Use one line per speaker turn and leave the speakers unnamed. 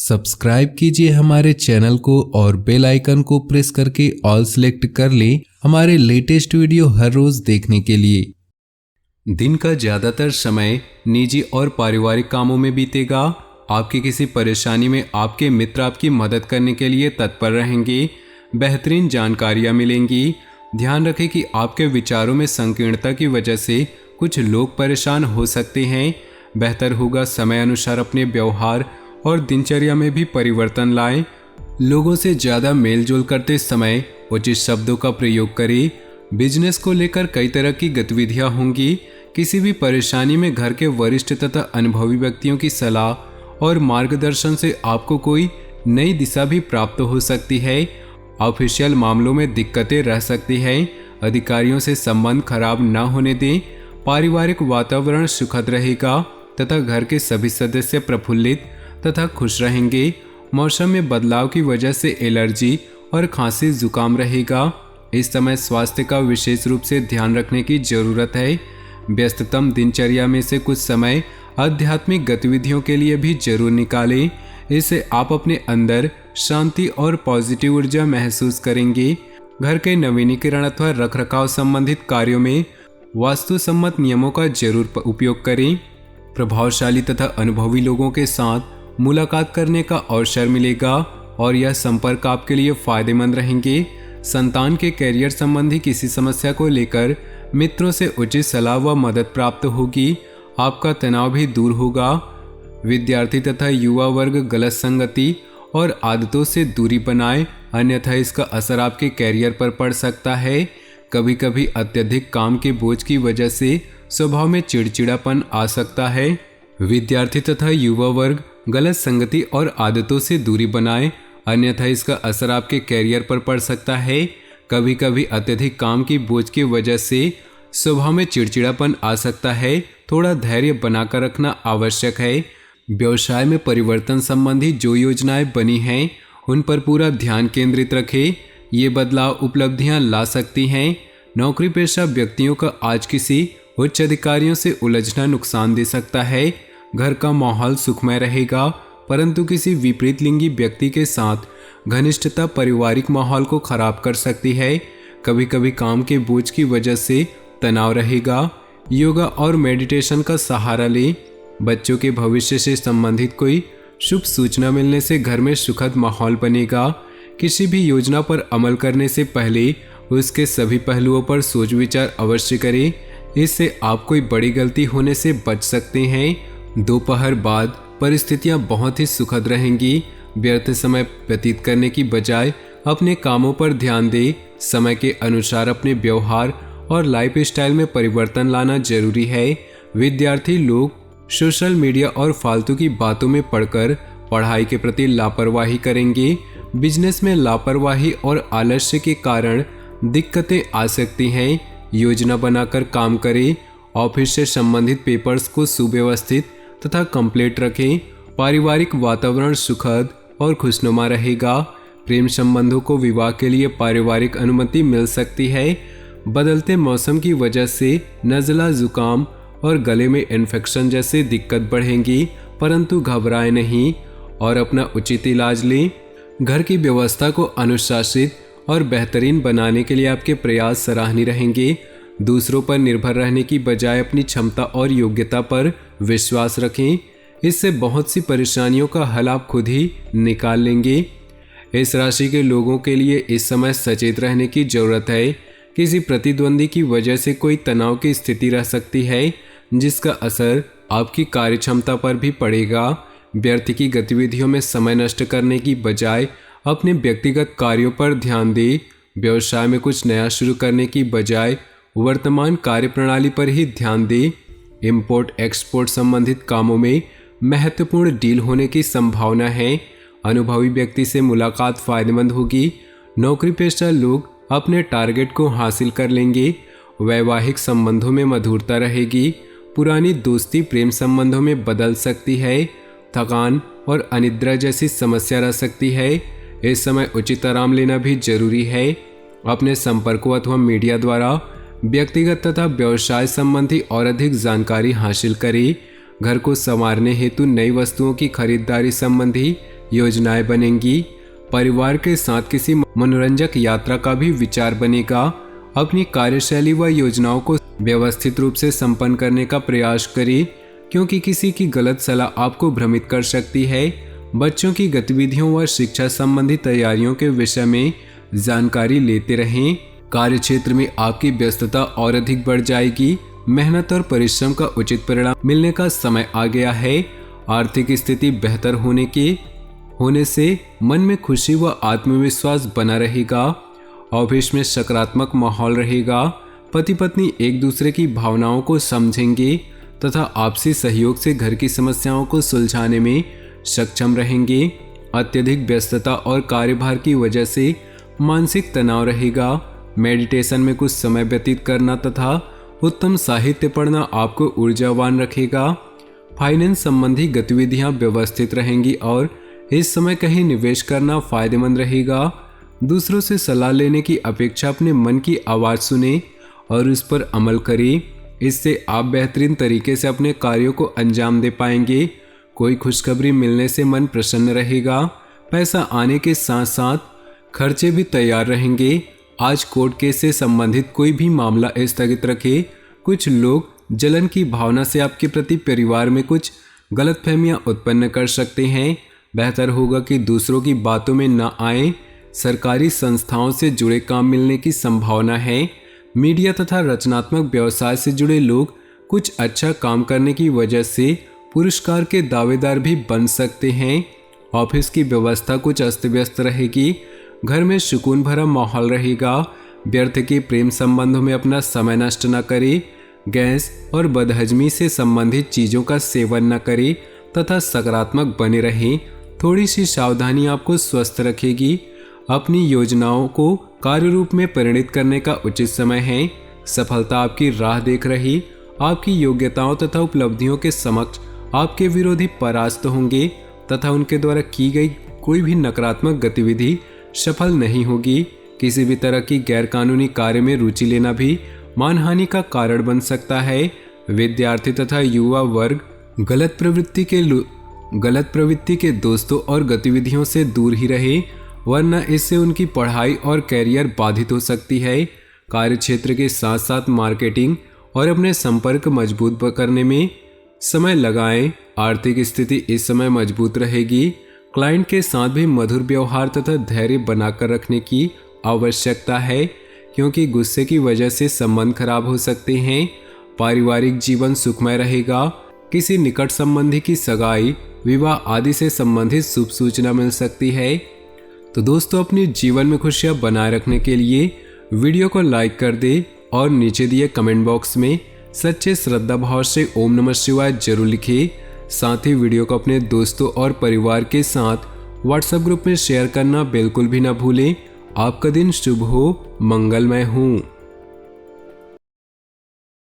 Subscribe कीजिए हमारे channel को और बेल आइकन को प्रेस करके ऑल सेलेक्ट कर लें हमारे लेटेस्ट वीडियो हर रोज देखने के लिए। दिन का ज्यादातर समय निजी और पारिवारिक कामों में बीतेगा। आपकी किसी परेशानी में आपके मित्र आपकी मदद करने के लिए तत्पर रहेंगे। बेहतरीन जानकारियां मिलेंगी। ध्यान रखें कि आपके विचारों में संकीर्णता की वजह से कुछ लोग परेशान हो सकते हैं। बेहतर होगा समय अनुसार अपने व्यवहार और दिनचर्या में भी परिवर्तन लाएं। लोगों से ज़्यादा मेलजोल करते समय उचित शब्दों का प्रयोग करें। बिजनेस को लेकर कई तरह की गतिविधियां होंगी। किसी भी परेशानी में घर के वरिष्ठ तथा अनुभवी व्यक्तियों की सलाह और मार्गदर्शन से आपको कोई नई दिशा भी प्राप्त हो सकती है। ऑफिशियल मामलों में दिक्कतें रह सकती हैं। अधिकारियों से संबंध खराब न होने दें। पारिवारिक वातावरण सुखद रहेगा तथा घर के सभी सदस्य प्रफुल्लित तथा खुश रहेंगे। मौसम में बदलाव की वजह से एलर्जी और खांसी जुकाम रहेगा। इस समय स्वास्थ्य का विशेष रूप से ध्यान रखने की जरूरत है। व्यस्ततम दिनचर्या में से कुछ समय आध्यात्मिक गतिविधियों के लिए भी जरूर निकालें। इससे आप अपने अंदर शांति और पॉजिटिव ऊर्जा महसूस करेंगे। घर के नवीनीकरण अथवा रखरखाव संबंधित कार्यों में वास्तु सम्मत नियमों का जरूर उपयोग करें। प्रभावशाली तथा अनुभवी लोगों के साथ मुलाकात करने का अवसर मिलेगा और यह संपर्क आपके लिए फायदेमंद रहेंगे। संतान के कैरियर संबंधी किसी समस्या को लेकर मित्रों से उचित सलाह व मदद प्राप्त होगी। आपका तनाव भी दूर होगा। विद्यार्थी तथा युवा वर्ग गलत संगति और आदतों से दूरी बनाए, अन्यथा इसका असर आपके कैरियर पर पड़ सकता है। कभी कभी अत्यधिक काम के बोझ की वजह से स्वभाव में चिड़चिड़ापन आ सकता है। विद्यार्थी तथा युवा वर्ग गलत संगति और आदतों से दूरी बनाए, अन्यथा इसका असर आपके कैरियर पर पड़ सकता है। कभी कभी अत्यधिक काम की बोझ की वजह से स्वभाव में चिड़चिड़ापन आ सकता है। थोड़ा धैर्य बनाकर रखना आवश्यक है। व्यवसाय में परिवर्तन संबंधी जो योजनाएं बनी हैं उन पर पूरा ध्यान केंद्रित रखें। ये बदलाव उपलब्धियां ला सकती हैं। नौकरी पेशा व्यक्तियों का आज किसी उच्च अधिकारियों से उलझना नुकसान दे सकता है। घर का माहौल सुखमय रहेगा, परंतु किसी विपरीत लिंगी व्यक्ति के साथ घनिष्ठता पारिवारिक माहौल को खराब कर सकती है। कभी कभी काम के बोझ की वजह से तनाव रहेगा। योगा और मेडिटेशन का सहारा लें। बच्चों के भविष्य से संबंधित कोई शुभ सूचना मिलने से घर में सुखद माहौल बनेगा। किसी भी योजना पर अमल करने से पहले उसके सभी पहलुओं पर सोच विचार अवश्य करें। इससे आप कोई बड़ी गलती होने से बच सकते हैं। दोपहर बाद परिस्थितियां बहुत ही सुखद रहेंगी। व्यर्थ समय व्यतीत करने की बजाय अपने कामों पर ध्यान दें। समय के अनुसार अपने व्यवहार और लाइफ स्टाइल में परिवर्तन लाना जरूरी है। विद्यार्थी लोग सोशल मीडिया और फालतू की बातों में पड़कर पढ़ाई के प्रति लापरवाही करेंगे। बिजनेस में लापरवाही और आलस्य के कारण दिक्कतें आ सकती हैं। योजना बनाकर काम करें। ऑफिस से संबंधित पेपर्स को सुव्यवस्थित तथा कंप्लीट रखें। पारिवारिक वातावरण सुखद और खुशनुमा रहेगा। प्रेम संबंधों को विवाह के लिए पारिवारिक अनुमति मिल सकती है। बदलते मौसम की वजह से नज़ला, जुकाम और गले में इन्फेक्शन जैसे दिक्कत बढ़ेंगी, परंतु घबराएं नहीं और अपना उचित इलाज लें। घर की व्यवस्था को अनुशासित और बेहतरीन बनाने के लिए आपके प्रयास सराहनीय रहेंगे। दूसरों पर निर्भर रहने की बजाय अपनी क्षमता और योग्यता पर विश्वास रखें। इससे बहुत सी परेशानियों का हल आप खुद ही निकाल लेंगे। इस राशि के लोगों के लिए इस समय सचेत रहने की जरूरत है। किसी प्रतिद्वंदी की वजह से कोई तनाव की स्थिति रह सकती है, जिसका असर आपकी कार्यक्षमता पर भी पड़ेगा। व्यर्थ की गतिविधियों में समय नष्ट करने की बजाय अपने व्यक्तिगत कार्यों पर ध्यान दें। व्यवसाय में कुछ नया शुरू करने की बजाय वर्तमान कार्यप्रणाली पर ही ध्यान दें। इंपोर्ट एक्सपोर्ट संबंधित कामों में महत्वपूर्ण डील होने की संभावना है। अनुभवी व्यक्ति से मुलाकात फायदेमंद होगी। नौकरी पेशा लोग अपने टारगेट को हासिल कर लेंगे। वैवाहिक संबंधों में मधुरता रहेगी। पुरानी दोस्ती प्रेम संबंधों में बदल सकती है। थकान और अनिद्रा जैसी समस्या रह सकती है। इस समय उचित आराम लेना भी जरूरी है। अपने संपर्कों अथवा मीडिया द्वारा व्यक्तिगत तथा व्यवसाय संबंधी और अधिक जानकारी हासिल करें। घर को संवारने हेतु नई वस्तुओं की खरीदारी संबंधी योजनाएं बनेंगी। परिवार के साथ किसी मनोरंजक यात्रा का भी विचार बनेगा। अपनी कार्यशैली व योजनाओं को व्यवस्थित रूप से संपन्न करने का प्रयास करें, क्योंकि किसी की गलत सलाह आपको भ्रमित कर सकती है। बच्चों की गतिविधियों व शिक्षा संबंधी तैयारियों के विषय में जानकारी लेते रहें। कार्यक्षेत्र में आपकी व्यस्तता और अधिक बढ़ जाएगी। मेहनत और परिश्रम का उचित परिणाम मिलने का समय आ गया है। आर्थिक स्थिति बेहतर होने से मन में खुशी व आत्मविश्वास बना रहेगा। ऑफिस में सकारात्मक माहौल रहेगा। पति पत्नी एक दूसरे की भावनाओं को समझेंगे तथा आपसी सहयोग से घर की समस्याओं को सुलझाने में सक्षम रहेंगे। अत्यधिक व्यस्तता और कार्यभार की वजह से मानसिक तनाव रहेगा। मेडिटेशन में कुछ समय व्यतीत करना तथा उत्तम साहित्य पढ़ना आपको ऊर्जावान रखेगा। फाइनेंस संबंधी गतिविधियां व्यवस्थित रहेंगी और इस समय कहीं निवेश करना फायदेमंद रहेगा। दूसरों से सलाह लेने की अपेक्षा अपने मन की आवाज़ सुने और उस पर अमल करें। इससे आप बेहतरीन तरीके से अपने कार्यों को अंजाम दे पाएंगे। कोई खुशखबरी मिलने से मन प्रसन्न रहेगा। पैसा आने के साथ साथ खर्चे भी तैयार रहेंगे। आज कोर्ट केस से संबंधित कोई भी मामला स्थगित रखें। कुछ लोग जलन की भावना से आपके प्रति परिवार में कुछ गलतफहमियां उत्पन्न कर सकते हैं। बेहतर होगा कि दूसरों की बातों में न आए। सरकारी संस्थाओं से जुड़े काम मिलने की संभावना है। मीडिया तथा रचनात्मक व्यवसाय से जुड़े लोग कुछ अच्छा काम करने की वजह से पुरस्कार के दावेदार भी बन सकते हैं। ऑफिस की व्यवस्था कुछ अस्त व्यस्त रहेगी। घर में सुकून भरा माहौल रहेगा। व्यर्थ के प्रेम संबंधों में अपना समय नष्ट न करें। गैस और बदहजमी से संबंधित चीज़ों का सेवन न करें तथा सकारात्मक बने रहें। थोड़ी सी सावधानी आपको स्वस्थ रखेगी। अपनी योजनाओं को कार्य रूप में परिणित करने का उचित समय है। सफलता आपकी राह देख रही। आपकी योग्यताओं तथा उपलब्धियों के समक्ष आपके विरोधी परास्त होंगे तथा उनके द्वारा की गई कोई भी नकारात्मक गतिविधि सफल नहीं होगी। किसी भी तरह की गैरकानूनी कार्य में रुचि लेना भी मानहानि का कारण बन सकता है। विद्यार्थी तथा युवा वर्ग गलत प्रवृत्ति के दोस्तों और गतिविधियों से दूर ही रहे, वरना इससे उनकी पढ़ाई और कैरियर बाधित हो सकती है। कार्यक्षेत्र के साथ साथ मार्केटिंग और अपने संपर्क मजबूत करने में समय लगाएं। आर्थिक स्थिति इस समय मजबूत रहेगी। क्लाइंट के साथ भी मधुर व्यवहार तथा धैर्य बनाकर रखने की आवश्यकता है, क्योंकि गुस्से की वजह से संबंध खराब हो सकते हैं। पारिवारिक जीवन सुखमय रहेगा। किसी निकट संबंधी की सगाई, विवाह आदि से संबंधित शुभ सूचना मिल सकती है। तो दोस्तों, अपने जीवन में खुशियां बनाए रखने के लिए वीडियो को लाइक कर दे और नीचे दिए कमेंट बॉक्स में सच्चे श्रद्धा भाव से ओम नमः शिवाय जरूर लिखिए। साथ ही वीडियो को अपने दोस्तों और परिवार के साथ व्हाट्सएप ग्रुप में शेयर करना बिल्कुल भी ना भूलें। आपका दिन शुभ हो, मंगलमय हो।